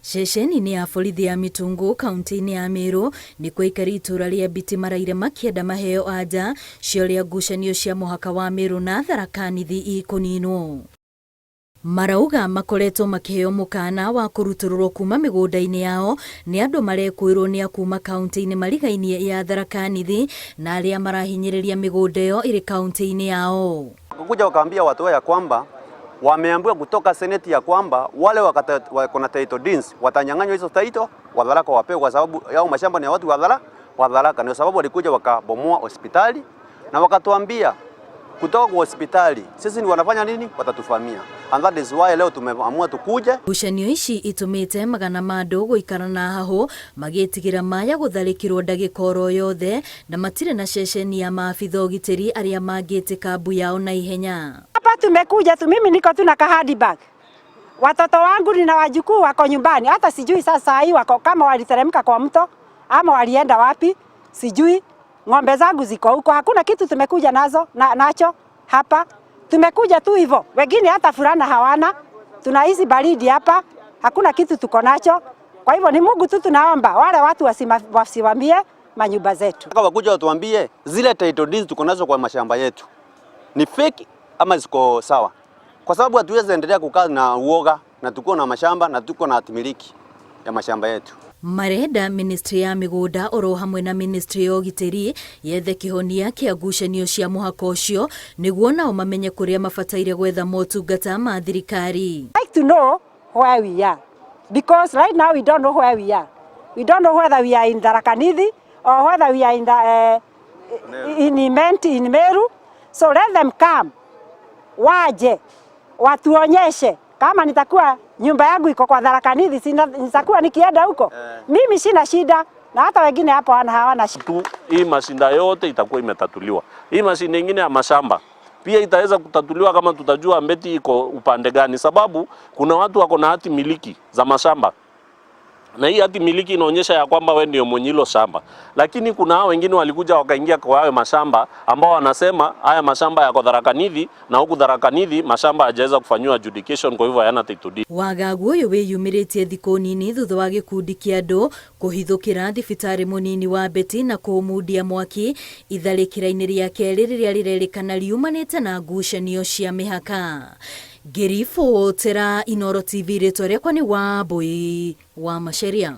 Ceceni-inĩ ya borithi ya Mitungu kaunti-inĩ ya Meru nĩ kwaikari itura rĩa Biti maraire makĩenda maheo anja cia ngucanio cia mũhaka wa Meru na Tharaka Nithi ikũninwo. Marauga makoretwo makĩheo mũkana wa kũrutũrũrwo kuma mĩgũnda-inĩ yao nĩ andũ marekwĩrwo nĩ akuma kaunti-inĩ marigainie ya Tharaka Nithi na arĩa marahinyĩrĩria mĩgũnda ĩyo ĩrĩ kaunti-inĩ yao. Kuja wakaambia watu ya kwamba wameambiwa kutoka seneti ya kwamba wale wako na title deeds watanyang'anywa hizo title wa Tharaka wapewe, kwa sababu yao mashamba ni ya watu wa Tharaka. Ndio sababu walikuja wakabomoa hospitali na wakatuambia kutoka kwa hospitali sisi ni wanafanya nini, watatufamia. And that is why leo tumeamua tukuje. Ngucanio ici itumite magana ma andũ gũikara na haho magĩtigĩra maya gũtharĩkĩrwo ndagĩka oro yothe na matirĩ na ceceni ya maabitha ũgitĩri arĩa mangĩtĩka mbu yao na ihenya. Hapa tumekuja tu, mimi niko tu na kahadi bag. Watoto wangu na wajukuu wako nyumbani, hata sijui sasa hii wako kama waliteremka kwa mto ama walienda wapi sijui. Ng'ombe zangu ziko huko, hakuna kitu tumekuja nacho hapa. Tumekuja tu hivyo, wengine hata fulana hawana, tunaishi baridi hapa, hakuna kitu tuko nacho. Kwa hivyo ni Mungu tu tunaomba wale watu wasimamie manyumba zetu. Wakuja watuambie zile title deeds tuko nazo kwa mashamba yetu ni fake ama ziko sawa, kwa sababu hatuwezi endelea kukaa na uoga na tuko na mashamba na tuko na hatimiliki ya mashamba yetu. Marenda ministry ya migunda oro hamwe na ministry ya ũgitĩri yethe kĩhonia kĩa ngucanio cia mũhaka ũcio nĩguo nao mamenye kũrĩa mabataire gwetha motungata ma thirikari. Like to know where we are, because right now we don't know where we are. We don't know whether we are in Tharaka Nithi or whether we are in Meru. So let them come, waje watuonyeshe kama nitakuwa nyumba yangu iko kwa Tharaka Nithi, nitakuwa nikienda huko. Mimi sina shida na hata wengine hapo hawana shida. Hii mashinda yote itakuwa imetatuliwa. Hii mashinda nyingine ya mashamba pia itaweza kutatuliwa kama tutajua Mbeti iko upande gani, sababu kuna watu wako na hati miliki za mashamba. Na hii hati miliki inaonyesha ya kwamba wewe ndio mwenye hilo shamba. Lakini kuna hao wengine walikuja wakaingia kwa hayo mashamba ambao wanasema haya mashamba yako Tharaka Nithi na huku Tharaka Nithi mashamba hajaweza kufanywa adjudication, kwa hivyo hayana title deed. Wagagu ũyũ wĩyumĩrĩtie thikũ nini thutha wa gĩkundi kĩa andũ kũhithũkĩra thibitarĩ mũnini wa Mbeti na kũmundia mwaki itharĩkĩra-inĩ rĩa kerĩ rĩrĩa rĩrerĩkana riumanĩte na ngucanio cia mĩhaka. Ngĩribotera Inooro TV, rĩtwa rĩakwa nĩ Wambũi wa Macharia.